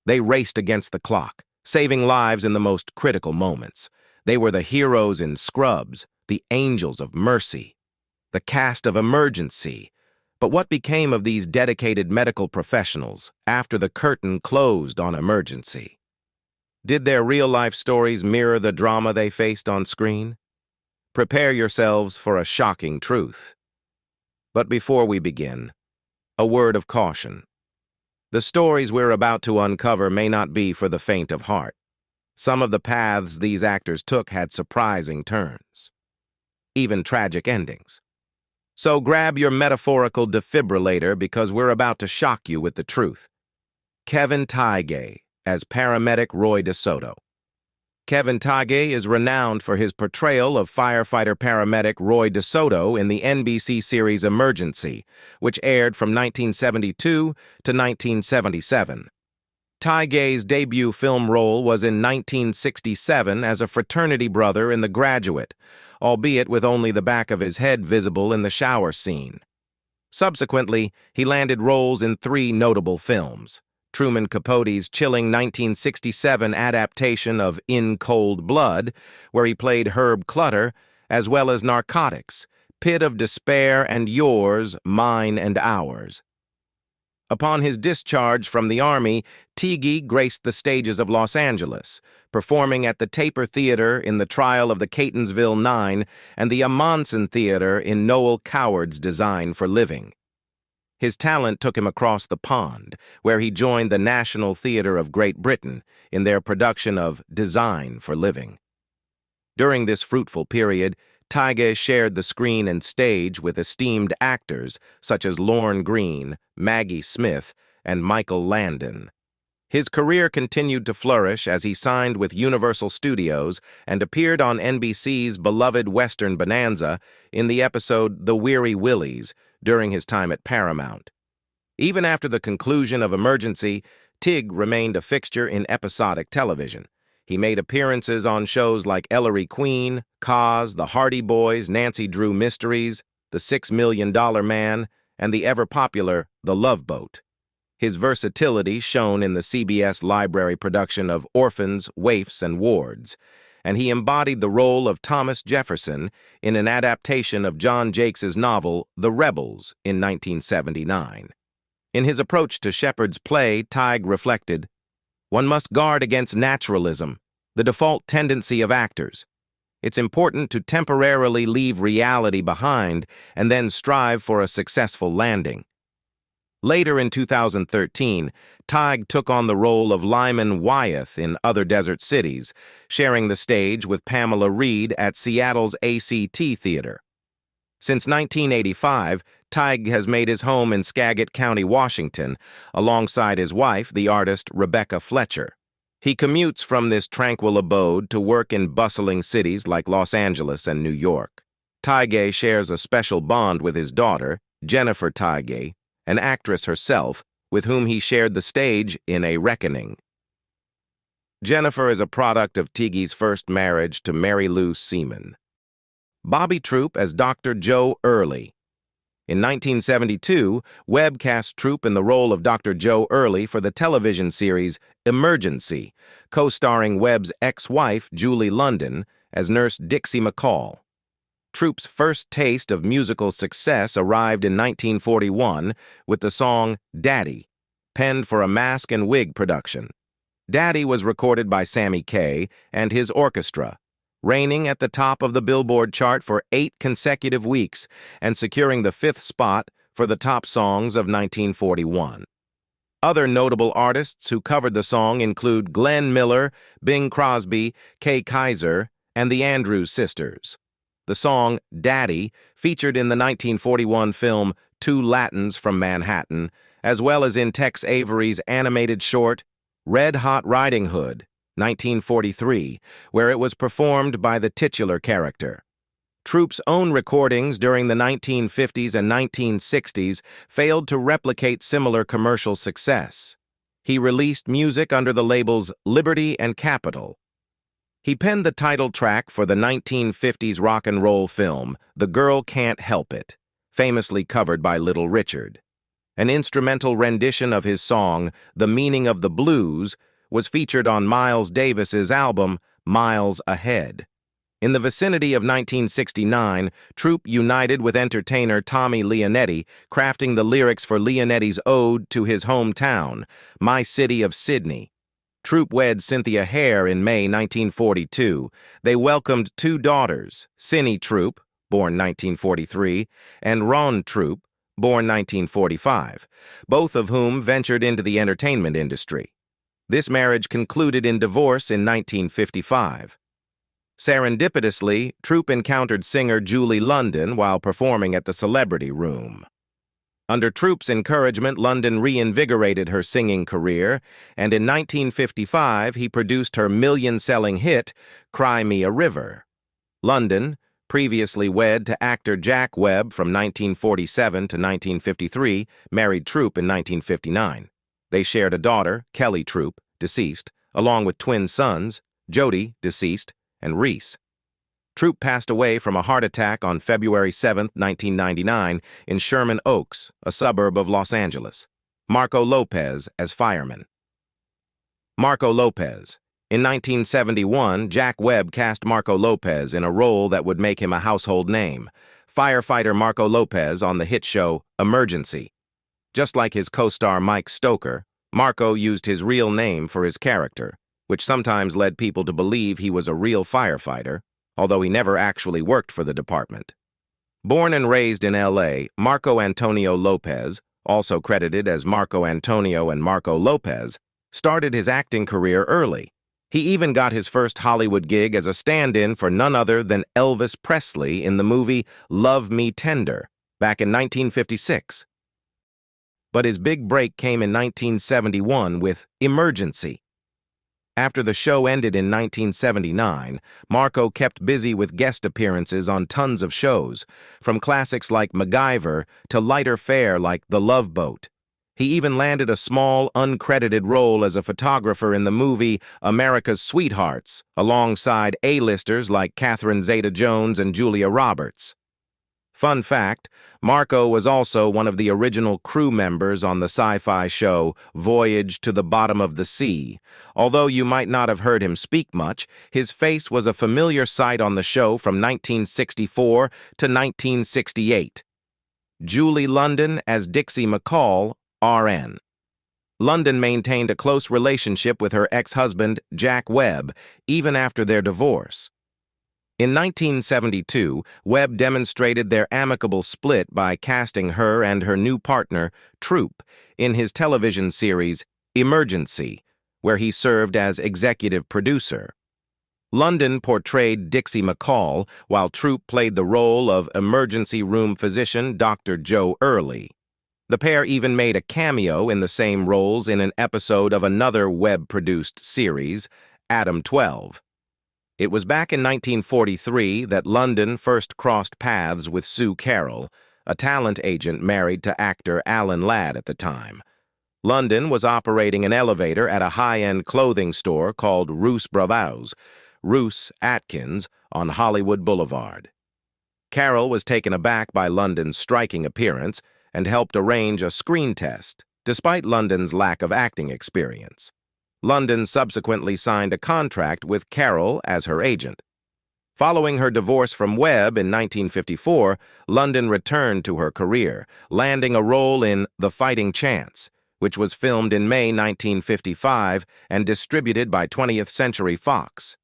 They raced against the clock, saving lives in the most critical moments. They were the heroes in Scrubs, the angels of mercy, the cast of Emergency. But what became of these dedicated medical professionals after the curtain closed on Emergency? Did their real-life stories mirror the drama they faced on screen? Prepare yourselves for a shocking truth. But before we begin, a word of caution. The stories we're about to uncover may not be for the faint of heart. Some of the paths these actors took had surprising turns, even tragic endings. So grab your metaphorical defibrillator because we're about to shock you with the truth. Kevin Tighe as paramedic Roy DeSoto. Kevin Tighe is renowned for his portrayal of firefighter-paramedic Roy DeSoto in the NBC series Emergency, which aired from 1972 to 1977. Tighe's debut film role was in 1967 as a fraternity brother in The Graduate, albeit with only the back of his head visible in the shower scene. Subsequently, he landed roles in 3 notable films: Truman Capote's chilling 1967 adaptation of In Cold Blood, where he played Herb Clutter, as well as Narcotics, Pit of Despair, and Yours, Mine, and Ours. Upon his discharge from the Army, Tighe graced the stages of Los Angeles, performing at the Taper Theater in The Trial of the Catonsville Nine and the Amundsen Theater in Noel Coward's Design for Living. His talent took him across the pond, where he joined the National Theatre of Great Britain in their production of Design for Living. During this fruitful period, Tighe shared the screen and stage with esteemed actors such as Lorne Greene, Maggie Smith, and Michael Landon. His career continued to flourish as he signed with Universal Studios and appeared on NBC's beloved Western Bonanza in the episode The Weary Willies during his time at Paramount. Even after the conclusion of Emergency, Tighe remained a fixture in episodic television. He made appearances on shows like Ellery Queen, Cos, The Hardy Boys, Nancy Drew Mysteries, The $6 Million Man, and the ever-popular The Love Boat. His versatility shone in the CBS Library production of Orphans, Waifs, and Wards, and he embodied the role of Thomas Jefferson in an adaptation of John Jakes' novel The Rebels in 1979. In his approach to Shepard's play, Tighe reflected, "One must guard against naturalism, the default tendency of actors. It's important to temporarily leave reality behind and then strive for a successful landing." Later in 2013, Tighe took on the role of Lyman Wyeth in Other Desert Cities, sharing the stage with Pamela Reed at Seattle's ACT Theater. Since 1985, Tighe has made his home in Skagit County, Washington, alongside his wife, the artist Rebecca Fletcher. He commutes from this tranquil abode to work in bustling cities like Los Angeles and New York. Tighe shares a special bond with his daughter, Jennifer Tighe, an actress herself, with whom he shared the stage in A Reckoning. Jennifer is a product of Tighe's first marriage to Mary Lou Seaman. Bobby Troup as Dr. Joe Early. In 1972, Webb cast Troup in the role of Dr. Joe Early for the television series Emergency, co-starring Webb's ex-wife, Julie London, as nurse Dixie McCall. Troup's first taste of musical success arrived in 1941 with the song Daddy, penned for a Mask and Wig production. Daddy was recorded by Sammy Kaye and his orchestra, reigning at the top of the Billboard chart for 8 consecutive weeks and securing the 5th spot for the top songs of 1941. Other notable artists who covered the song include Glenn Miller, Bing Crosby, Kay Kaiser, and the Andrews Sisters. The song Daddy featured in the 1941 film Two Latins from Manhattan, as well as in Tex Avery's animated short Red Hot Riding Hood, 1943, where it was performed by the titular character. Troup's own recordings during the 1950s and 1960s failed to replicate similar commercial success. He released music under the labels Liberty and Capitol. He penned the title track for the 1950s rock and roll film The Girl Can't Help It, famously covered by Little Richard. An instrumental rendition of his song, The Meaning of the Blues, was featured on Miles Davis's album, Miles Ahead. In the vicinity of 1969, Troup united with entertainer Tommy Leonetti, crafting the lyrics for Leonetti's ode to his hometown, My City of Sydney. Troup wed Cynthia Hare in May 1942. They welcomed two daughters, Cindy Troup, born 1943, and Ron Troup, born 1945, both of whom ventured into the entertainment industry. This marriage concluded in divorce in 1955. Serendipitously, Troup encountered singer Julie London while performing at the Celebrity Room. Under Troup's encouragement, London reinvigorated her singing career, and in 1955 he produced her million-selling hit, Cry Me a River. London, previously wed to actor Jack Webb from 1947 to 1953, married Troup in 1959. They shared a daughter, Kelly Troup, deceased, along with twin sons, Jody, deceased, and Reese. Troup passed away from a heart attack on February 7, 1999, in Sherman Oaks, a suburb of Los Angeles. Marco Lopez as fireman. Marco Lopez. In 1971, Jack Webb cast Marco Lopez in a role that would make him a household name, firefighter Marco Lopez on the hit show Emergency. Just like his co-star Mike Stoker, Marco used his real name for his character, which sometimes led people to believe he was a real firefighter, although he never actually worked for the department. Born and raised in L.A., Marco Antonio Lopez, also credited as Marco Antonio and Marco Lopez, started his acting career early. He even got his first Hollywood gig as a stand-in for none other than Elvis Presley in the movie Love Me Tender, back in 1956. But his big break came in 1971 with Emergency. After the show ended in 1979, Marco kept busy with guest appearances on tons of shows, from classics like MacGyver to lighter fare like The Love Boat. He even landed a small, uncredited role as a photographer in the movie America's Sweethearts, alongside A-listers like Catherine Zeta-Jones and Julia Roberts. Fun fact, Marco was also one of the original crew members on the sci-fi show Voyage to the Bottom of the Sea. Although you might not have heard him speak much, his face was a familiar sight on the show from 1964 to 1968. Julie London as Dixie McCall, RN. London maintained a close relationship with her ex-husband, Jack Webb, even after their divorce. In 1972, Webb demonstrated their amicable split by casting her and her new partner, Troup, in his television series Emergency, where he served as executive producer. London portrayed Dixie McCall, while Troup played the role of emergency room physician Dr. Joe Early. The pair even made a cameo in the same roles in an episode of another Webb-produced series, Adam 12. It was back in 1943 that London first crossed paths with Sue Carroll, a talent agent married to actor Alan Ladd at the time. London was operating an elevator at a high-end clothing store called Roos Bravos, Roos Atkins, on Hollywood Boulevard. Carroll was taken aback by London's striking appearance and helped arrange a screen test, despite London's lack of acting experience. London subsequently signed a contract with Carroll as her agent. Following her divorce from Webb in 1954, London returned to her career, landing a role in The Fighting Chance, which was filmed in May 1955 and distributed by 20th Century Fox.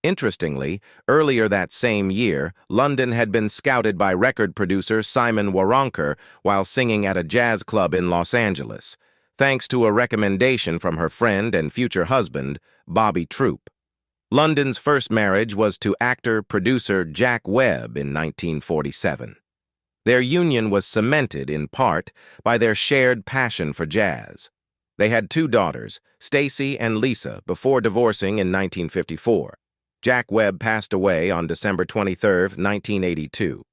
Interestingly, earlier that same year, London had been scouted by record producer Simon Waronker while singing at a jazz club in Los Angeles, thanks to a recommendation from her friend and future husband, Bobby Troup. London's first marriage was to actor-producer Jack Webb in 1947. Their union was cemented, in part, by their shared passion for jazz. They had two daughters, Stacy and Lisa, before divorcing in 1954. Jack Webb passed away on December 23, 1982.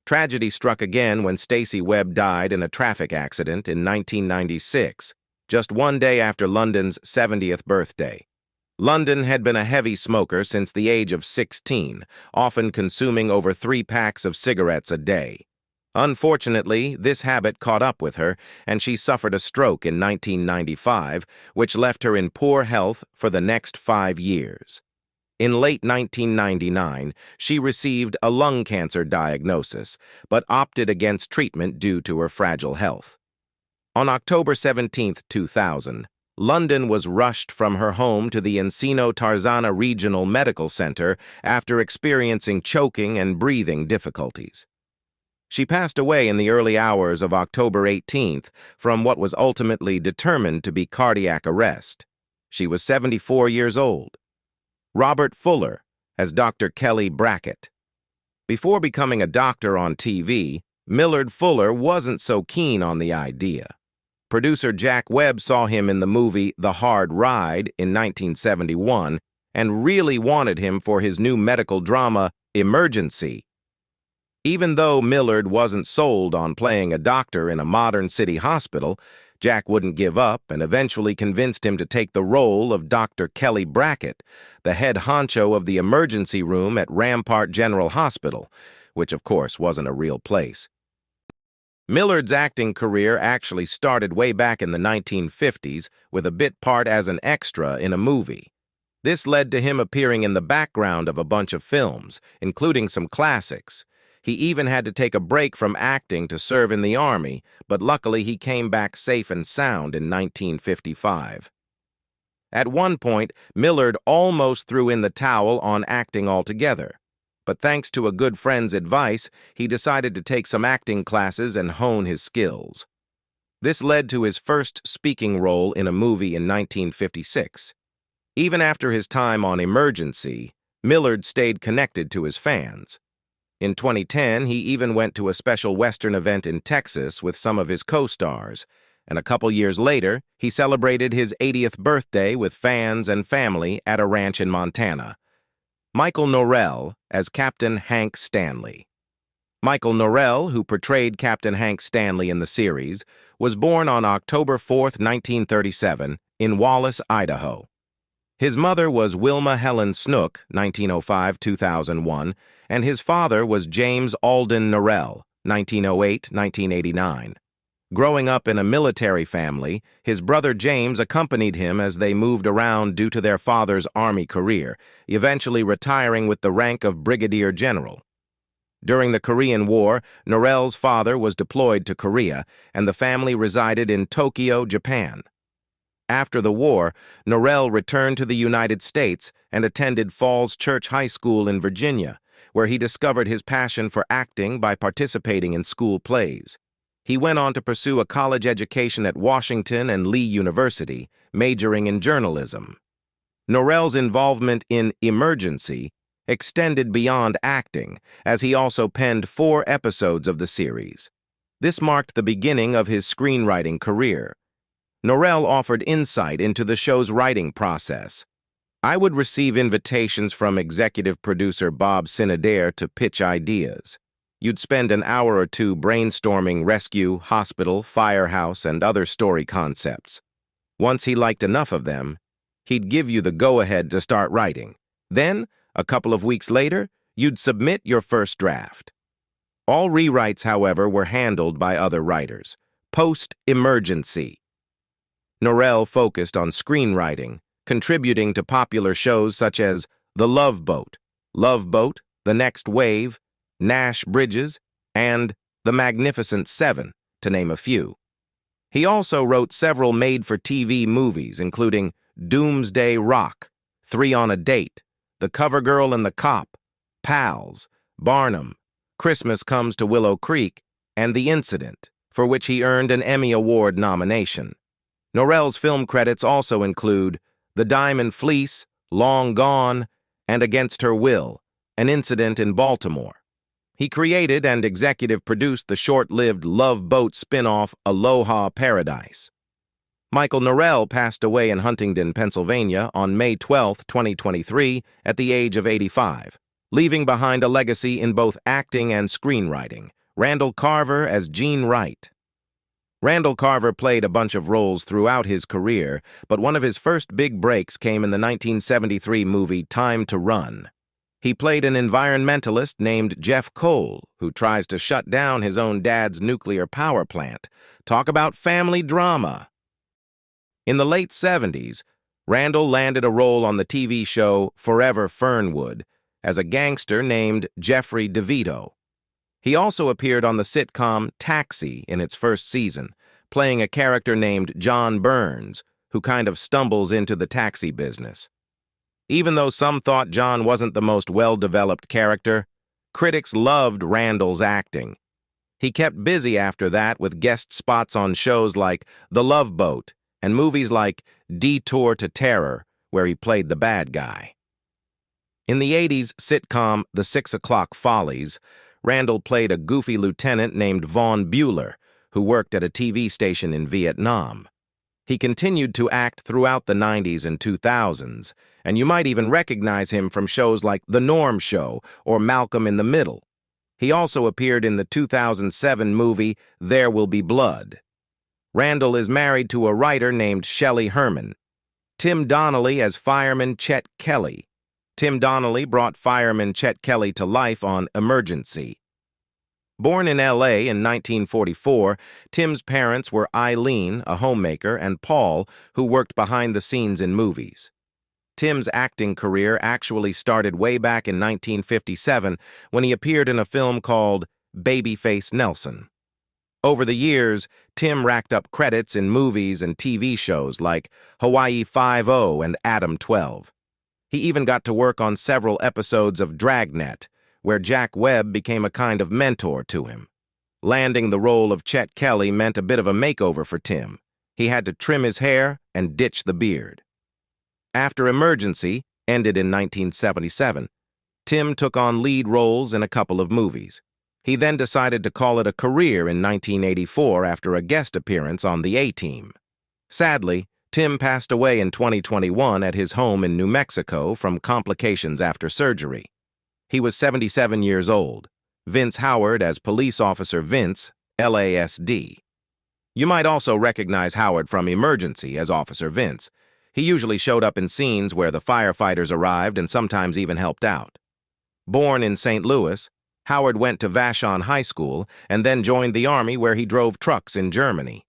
Tragedy struck again when Stacy Webb died in a traffic accident in 1996, just one day after London's 70th birthday. London had been a heavy smoker since the age of 16, often consuming over 3 packs of cigarettes a day. Unfortunately, this habit caught up with her, and she suffered a stroke in 1995, which left her in poor health for the next 5 years. In late 1999, she received a lung cancer diagnosis, but opted against treatment due to her fragile health. On October 17, 2000, London was rushed from her home to the Encino Tarzana Regional Medical Center after experiencing choking and breathing difficulties. She passed away in the early hours of October 18th from what was ultimately determined to be cardiac arrest. She was 74 years old. Robert Fuller as Dr. Kelly Brackett. Before becoming a doctor on TV, Millard Fuller wasn't so keen on the idea. Producer Jack Webb saw him in the movie The Hard Ride in 1971 and really wanted him for his new medical drama, Emergency. Even though Millard wasn't sold on playing a doctor in a modern city hospital, Jack wouldn't give up and eventually convinced him to take the role of Dr. Kelly Brackett, the head honcho of the emergency room at Rampart General Hospital, which of course wasn't a real place. Millard's acting career actually started way back in the 1950s with a bit part as an extra in a movie. This led to him appearing in the background of a bunch of films, including some classics. He even had to take a break from acting to serve in the Army, but luckily he came back safe and sound in 1955. At one point, Millard almost threw in the towel on acting altogether, but thanks to a good friend's advice, he decided to take some acting classes and hone his skills. This led to his first speaking role in a movie in 1956. Even after his time on Emergency, Millard stayed connected to his fans. In 2010, he even went to a special Western event in Texas with some of his co-stars, and a couple years later, he celebrated his 80th birthday with fans and family at a ranch in Montana. Michael Norell as Captain Hank Stanley. Michael Norell, who portrayed Captain Hank Stanley in the series, was born on October 4, 1937, in Wallace, Idaho. His mother was Wilma Helen Snook, 1905-2001, and his father was James Alden Norell, 1908-1989. Growing up in a military family, his brother James accompanied him as they moved around due to their father's Army career, eventually retiring with the rank of Brigadier General. During the Korean War, Norell's father was deployed to Korea, and the family resided in Tokyo, Japan. After the war, Norell returned to the United States and attended Falls Church High School in Virginia, where he discovered his passion for acting by participating in school plays. He went on to pursue a college education at Washington and Lee University, majoring in journalism. Norell's involvement in Emergency extended beyond acting, as he also penned 4 episodes of the series. This marked the beginning of his screenwriting career. Norell offered insight into the show's writing process. I would receive invitations from executive producer Bob Sinadair to pitch ideas. You'd spend an hour or two brainstorming rescue, hospital, firehouse, and other story concepts. Once he liked enough of them, he'd give you the go-ahead to start writing. Then, a couple of weeks later, you'd submit your first draft. All rewrites, however, were handled by other writers. Post-Emergency. Norell focused on screenwriting, contributing to popular shows such as The Love Boat, The Next Wave, Nash Bridges, and The Magnificent Seven, to name a few. He also wrote several made-for-TV movies, including Doomsday Rock, 3 on a Date, The Cover Girl and the Cop, Pals, Barnum, Christmas Comes to Willow Creek, and The Incident, for which he earned an Emmy Award nomination. Norell's film credits also include The Diamond Fleece, Long Gone, and Against Her Will, An Incident in Baltimore. He created and executive produced the short-lived Love Boat spin-off Aloha Paradise. Michael Norell passed away in Huntingdon, Pennsylvania on May 12, 2023, at the age of 85, leaving behind a legacy in both acting and screenwriting. Randall Carver as Gene Wright. Randall Carver played a bunch of roles throughout his career, but one of his first big breaks came in the 1973 movie Time to Run. He played an environmentalist named Jeff Cole, who tries to shut down his own dad's nuclear power plant. Talk about family drama. In the late 70s, Randall landed a role on the TV show Forever Fernwood as a gangster named Jeffrey DeVito. He also appeared on the sitcom Taxi in its first season, playing a character named John Burns, who kind of stumbles into the taxi business. Even though some thought John wasn't the most well-developed character, critics loved Randall's acting. He kept busy after that with guest spots on shows like The Love Boat and movies like Detour to Terror, where he played the bad guy. In the 80s sitcom The 6 O'Clock Follies, Randall played a goofy lieutenant named Vaughn Bueller, who worked at a TV station in Vietnam. He continued to act throughout the 90s and 2000s, and you might even recognize him from shows like The Norm Show or Malcolm in the Middle. He also appeared in the 2007 movie There Will Be Blood. Randall is married to a writer named Shelley Herman. Tim Donnelly as fireman Chet Kelly. Tim Donnelly brought fireman Chet Kelly to life on Emergency. Born in L.A. in 1944, Tim's parents were Eileen, a homemaker, and Paul, who worked behind the scenes in movies. Tim's acting career actually started way back in 1957 when he appeared in a film called Babyface Nelson. Over the years, Tim racked up credits in movies and TV shows like Hawaii Five-0 and Adam 12. He even got to work on several episodes of Dragnet, where Jack Webb became a kind of mentor to him. Landing the role of Chet Kelly meant a bit of a makeover for Tim. He had to trim his hair and ditch the beard. After Emergency, ended in 1977, Tim took on lead roles in a couple of movies. He then decided to call it a career in 1984 after a guest appearance on The A-Team. Sadly, Tim passed away in 2021 at his home in New Mexico from complications after surgery. He was 77 years old. Vince Howard as Police Officer Vince, LASD. You might also recognize Howard from Emergency as Officer Vince. He usually showed up in scenes where the firefighters arrived and sometimes even helped out. Born in St. Louis, Howard went to Vashon High School and then joined the Army where he drove trucks in Germany.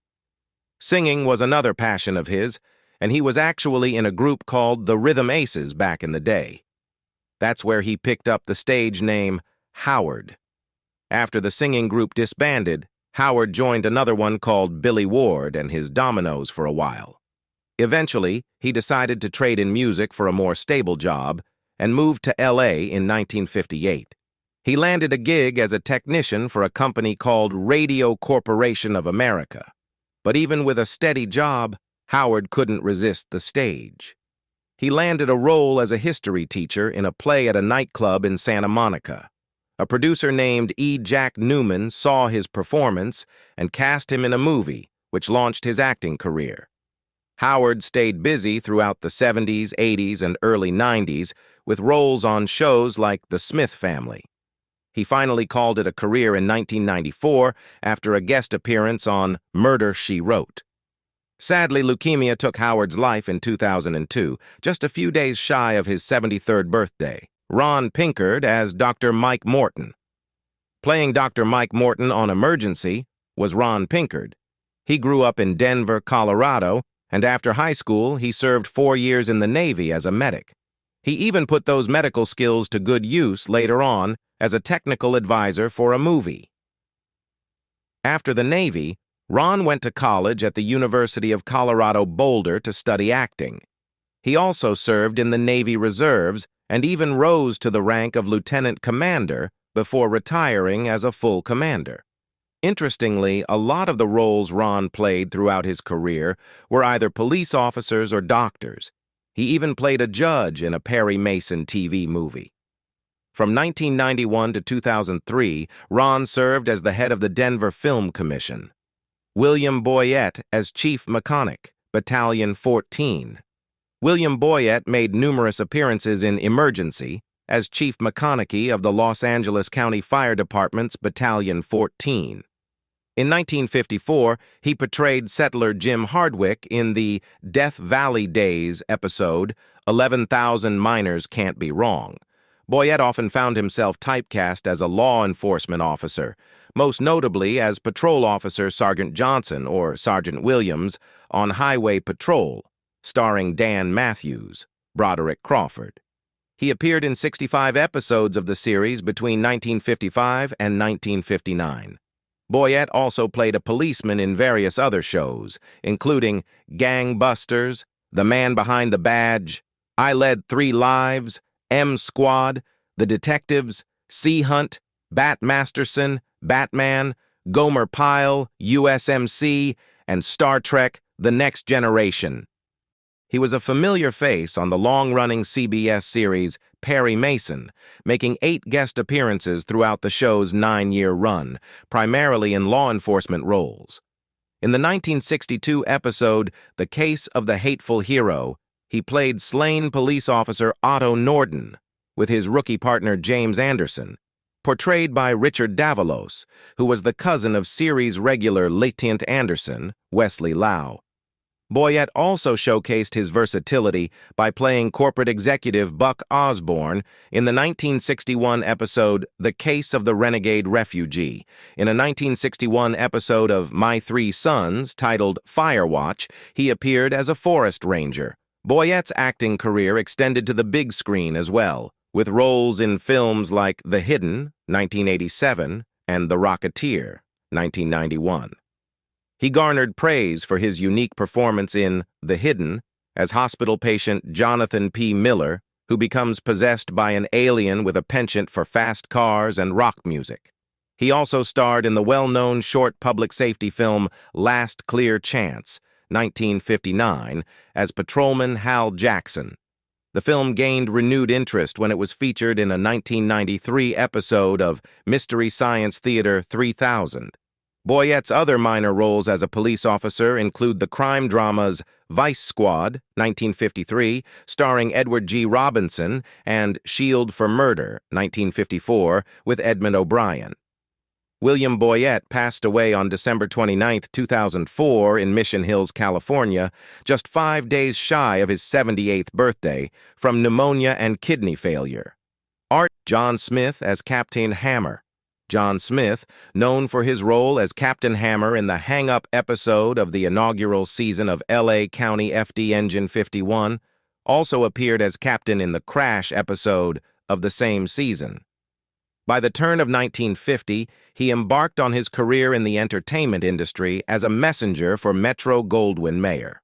Singing was another passion of his, and he was actually in a group called the Rhythm Aces back in the day. That's where he picked up the stage name Howard. After the singing group disbanded, Howard joined another one called Billy Ward and his Dominoes for a while. Eventually, he decided to trade in music for a more stable job and moved to L.A. in 1958. He landed a gig as a technician for a company called Radio Corporation of America. But even with a steady job, Howard couldn't resist the stage. He landed a role as a history teacher in a play at a nightclub in Santa Monica. A producer named E. Jack Newman saw his performance and cast him in a movie, which launched his acting career. Howard stayed busy throughout the 70s, 80s, and early 90s with roles on shows like The Smith Family. He finally called it a career in 1994 after a guest appearance on Murder, She Wrote. Sadly, leukemia took Howard's life in 2002, just a few days shy of his 73rd birthday. Ron Pinkard as Dr. Mike Morton. Playing Dr. Mike Morton on Emergency was Ron Pinkard. He grew up in Denver, Colorado, and after high school, he served 4 years in the Navy as a medic. He even put those medical skills to good use later on as a technical advisor for a movie. After the Navy, Ron went to college at the University of Colorado Boulder to study acting. He also served in the Navy Reserves and even rose to the rank of lieutenant commander before retiring as a full commander. Interestingly, a lot of the roles Ron played throughout his career were either police officers or doctors. He even played a judge in a Perry Mason TV movie. From 1991 to 2003, Ron served as the head of the Denver Film Commission. William Boyett as Chief Mechanic, Battalion 14. William Boyett made numerous appearances in Emergency as Chief Mechanic of the Los Angeles County Fire Department's Battalion 14. In 1954, he portrayed settler Jim Hardwick in the Death Valley Days episode 11,000 Miners Can't Be Wrong. Boyett often found himself typecast as a law enforcement officer, most notably as Patrol Officer Sergeant Johnson or Sergeant Williams on Highway Patrol, starring Dan Matthews, Broderick Crawford. He appeared in 65 episodes of the series between 1955 and 1959. Boyett also played a policeman in various other shows, including Gang Busters, The Man Behind the Badge, I Led 3 Lives, M Squad, The Detectives, Sea Hunt, Bat Masterson, Batman, Gomer Pyle, USMC, and Star Trek: The Next Generation. He was a familiar face on the long-running CBS series Perry Mason, making 8 guest appearances throughout the show's 9-year run, primarily in law enforcement roles. In the 1962 episode The Case of the Hateful Hero, he played slain police officer Otto Norden with his rookie partner James Anderson, portrayed by Richard Davalos, who was the cousin of series regular Lieutenant Anderson, Wesley Lau. Boyett also showcased his versatility by playing corporate executive Buck Osborne in the 1961 episode The Case of the Renegade Refugee. In a 1961 episode of My Three Sons titled Firewatch, he appeared as a forest ranger. Boyett's acting career extended to the big screen as well, with roles in films like The Hidden, 1987, and The Rocketeer, 1991. He garnered praise for his unique performance in The Hidden as hospital patient Jonathan P. Miller, who becomes possessed by an alien with a penchant for fast cars and rock music. He also starred in the well-known short public safety film Last Clear Chance, 1959, as Patrolman Hal Jackson. The film gained renewed interest when it was featured in a 1993 episode of Mystery Science Theater 3000. Boyett's other minor roles as a police officer include the crime dramas Vice Squad, 1953, starring Edward G. Robinson, and Shield for Murder, 1954, with Edmund O'Brien. William Boyett passed away on December 29, 2004, in Mission Hills, California, just 5 days shy of his 78th birthday, from pneumonia and kidney failure. Art John Smith as Captain Hammer. John Smith, known for his role as Captain Hammer in the Hang Up episode of the inaugural season of L.A. County FD Engine 51, also appeared as Captain in the Crash episode of the same season. By the turn of 1950, he embarked on his career in the entertainment industry as a messenger for Metro-Goldwyn-Mayer.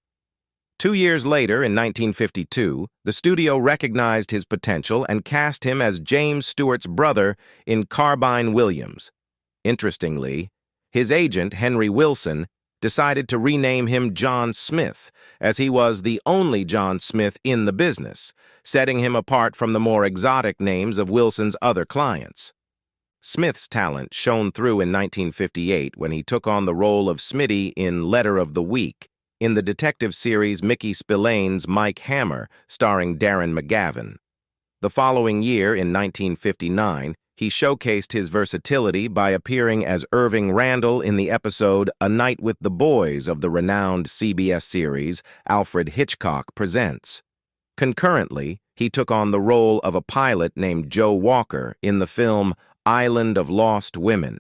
2 years later, in 1952, the studio recognized his potential and cast him as James Stewart's brother in Carbine Williams. Interestingly, his agent, Henry Wilson, decided to rename him John Smith, as he was the only John Smith in the business, setting him apart from the more exotic names of Wilson's other clients. Smith's talent shone through in 1958 when he took on the role of Smitty in Letter of the Week, in the detective series Mickey Spillane's Mike Hammer, starring Darren McGavin. The following year, in 1959, he showcased his versatility by appearing as Irving Randall in the episode A Night with the Boys of the renowned CBS series Alfred Hitchcock Presents. Concurrently, he took on the role of a pilot named Joe Walker in the film Island of Lost Women.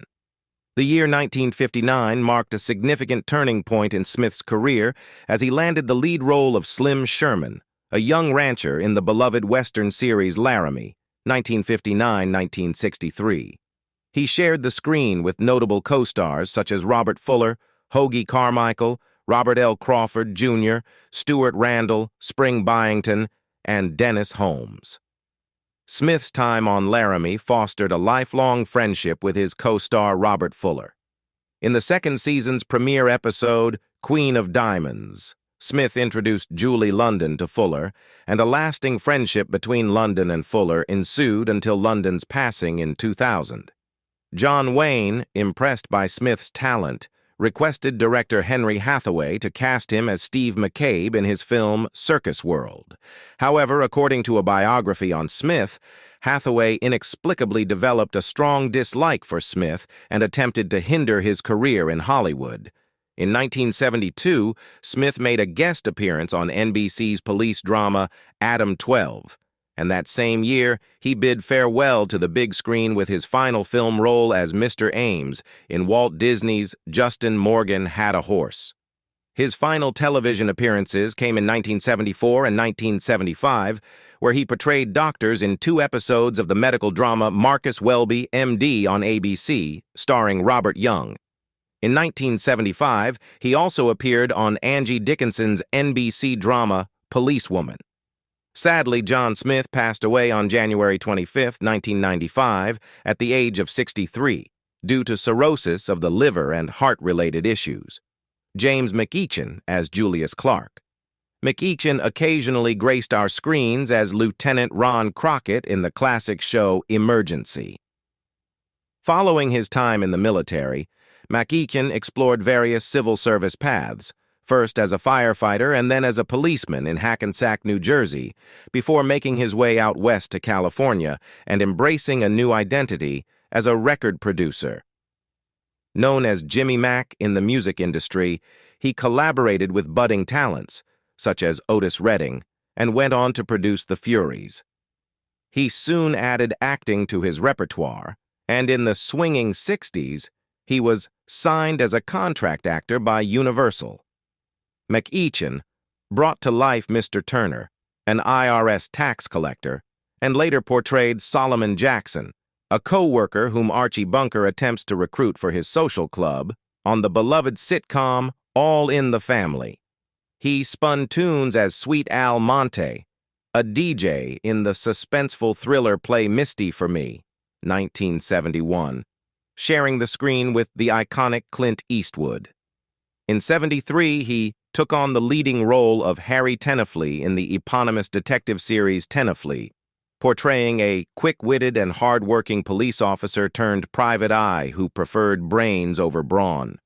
The year 1959 marked a significant turning point in Smith's career as he landed the lead role of Slim Sherman, a young rancher in the beloved Western series Laramie, 1959-1963. He shared the screen with notable co-stars such as Robert Fuller, Hoagie Carmichael, Robert L. Crawford, Jr., Stuart Randall, Spring Byington, and Dennis Holmes. Smith's time on Laramie fostered a lifelong friendship with his co-star Robert Fuller. In the second season's premiere episode, Queen of Diamonds, Smith introduced Julie London to Fuller, and a lasting friendship between London and Fuller ensued until London's passing in 2000. John Wayne, impressed by Smith's talent, requested director Henry Hathaway to cast him as Steve McCabe in his film Circus World. However, according to a biography on Smith, Hathaway inexplicably developed a strong dislike for Smith and attempted to hinder his career in Hollywood. In 1972, Smith made a guest appearance on NBC's police drama Adam 12. and that same year he bid farewell to the big screen with his final film role as Mr. Ames in Walt Disney's Justin Morgan Had a Horse. His final television appearances came in 1974 and 1975, where he portrayed doctors in 2 episodes of the medical drama Marcus Welby, M.D. on ABC, starring Robert Young. In 1975, he also appeared on Angie Dickinson's NBC drama Policewoman. Sadly, John Smith passed away on January 25, 1995, at the age of 63, due to cirrhosis of the liver and heart-related issues. James McEachin as Julius Clark. McEachin occasionally graced our screens as Lieutenant Ron Crockett in the classic show Emergency. Following his time in the military, McEachin explored various civil service paths, first as a firefighter and then as a policeman in Hackensack, New Jersey, before making his way out west to California and embracing a new identity as a record producer. Known as Jimmy Mac in the music industry, he collaborated with budding talents, such as Otis Redding, and went on to produce The Furies. He soon added acting to his repertoire, and in the swinging 60s, he was signed as a contract actor by Universal. McEachin brought to life Mr. Turner, an IRS tax collector, and later portrayed Solomon Jackson, a co-worker whom Archie Bunker attempts to recruit for his social club, on the beloved sitcom All in the Family. He spun tunes as Sweet Al Monte, a DJ in the suspenseful thriller Play Misty for Me, 1971, sharing the screen with the iconic Clint Eastwood. In '73, he took on the leading role of Harry Tenafly in the eponymous detective series Tenafly, portraying a quick-witted and hard-working police officer turned private eye who preferred brains over brawn.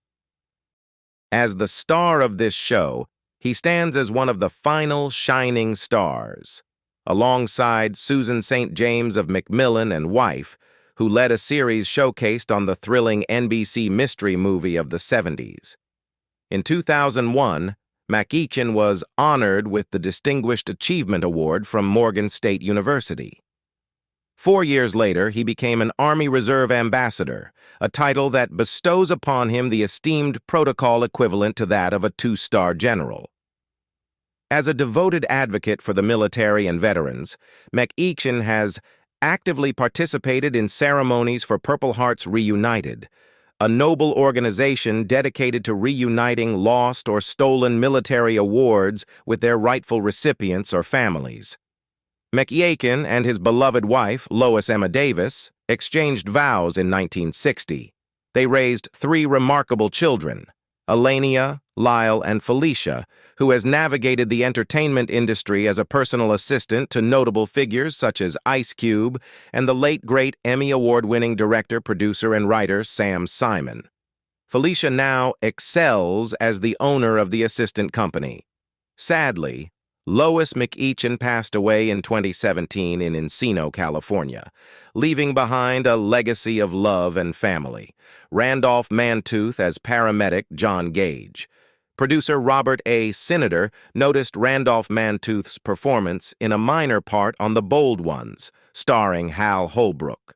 As the star of this show, he stands as one of the final shining stars, alongside Susan St. James of Macmillan and Wife, who led a series showcased on the thrilling NBC mystery movie of the '70s. In 2001, McEachin was honored with the Distinguished Achievement Award from Morgan State University. 4 years later, he became an Army Reserve Ambassador, a title that bestows upon him the esteemed protocol equivalent to that of a 2-star general. As a devoted advocate for the military and veterans, McEachin has actively participated in ceremonies for Purple Hearts Reunited, a noble organization dedicated to reuniting lost or stolen military awards with their rightful recipients or families. McEachin and his beloved wife, Lois Emma Davis, exchanged vows in 1960. They raised 3 remarkable children, Elenia, Lyle, and Felicia, who has navigated the entertainment industry as a personal assistant to notable figures such as Ice Cube and the late great Emmy Award-winning director, producer, and writer Sam Simon. Felicia now excels as the owner of the assistant company. Sadly, Lois McEachin passed away in 2017 in Encino, California, leaving behind a legacy of love and family. Randolph Mantooth as paramedic John Gage. Producer Robert A. Senator noticed Randolph Mantooth's performance in a minor part on The Bold Ones, starring Hal Holbrook.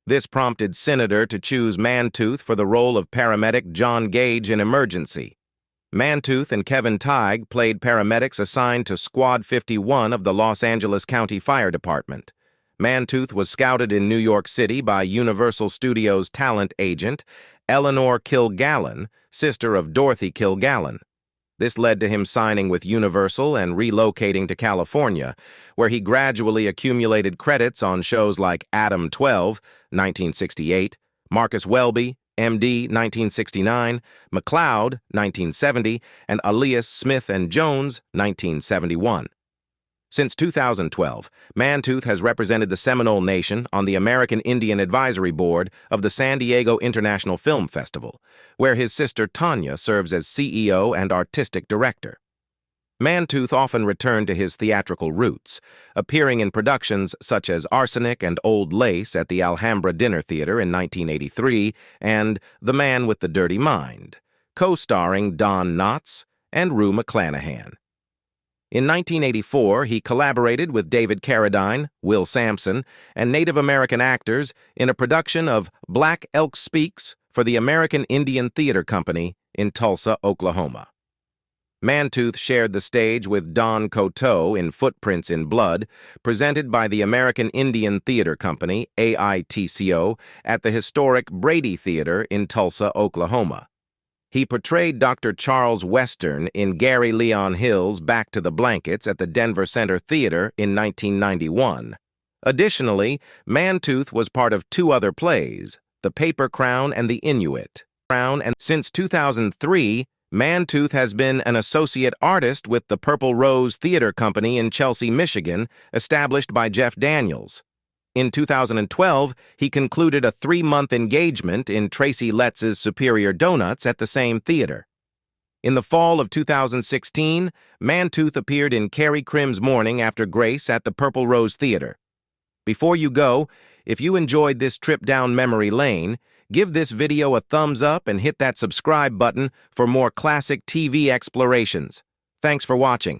This prompted Senator to choose Mantooth for the role of paramedic John Gage in Emergency. Mantooth and Kevin Tighe played paramedics assigned to Squad 51 of the Los Angeles County Fire Department. Mantooth was scouted in New York City by Universal Studios talent agent Eleanor Kilgallen, sister of Dorothy Kilgallen. This led to him signing with Universal and relocating to California, where he gradually accumulated credits on shows like Adam 12, 1968, Marcus Welby, M.D., 1969, McCloud, 1970, and Alias Smith and Jones, 1971. Since 2012, Mantooth has represented the Seminole Nation on the American Indian Advisory Board of the San Diego International Film Festival, where his sister Tanya serves as CEO and artistic director. Mantooth often returned to his theatrical roots, appearing in productions such as Arsenic and Old Lace at the Alhambra Dinner Theater in 1983 and The Man with the Dirty Mind, co-starring Don Knotts and Rue McClanahan. In 1984, he collaborated with David Carradine, Will Sampson, and Native American actors in a production of Black Elk Speaks for the American Indian Theater Company in Tulsa, Oklahoma. Mantooth shared the stage with Don Coteau in Footprints in Blood, presented by the American Indian Theater Company, AITCO, at the historic Brady Theater in Tulsa, Oklahoma. He portrayed Dr. Charles Western in Gary Leon Hill's Back to the Blankets at the Denver Center Theater in 1991. Additionally, Mantooth was part of two other plays, The Paper Crown and The Inuit. Since 2003, Mantooth has been an associate artist with the Purple Rose Theater Company in Chelsea, Michigan, established by Jeff Daniels. In 2012, he concluded a 3-month engagement in Tracy Letts's Superior Donuts at the same theater. In the fall of 2016, Mantooth appeared in Carrie Crim's Morning After Grace at the Purple Rose Theater. Before you go, if you enjoyed this trip down memory lane, give this video a thumbs up and hit that subscribe button for more classic TV explorations. Thanks for watching.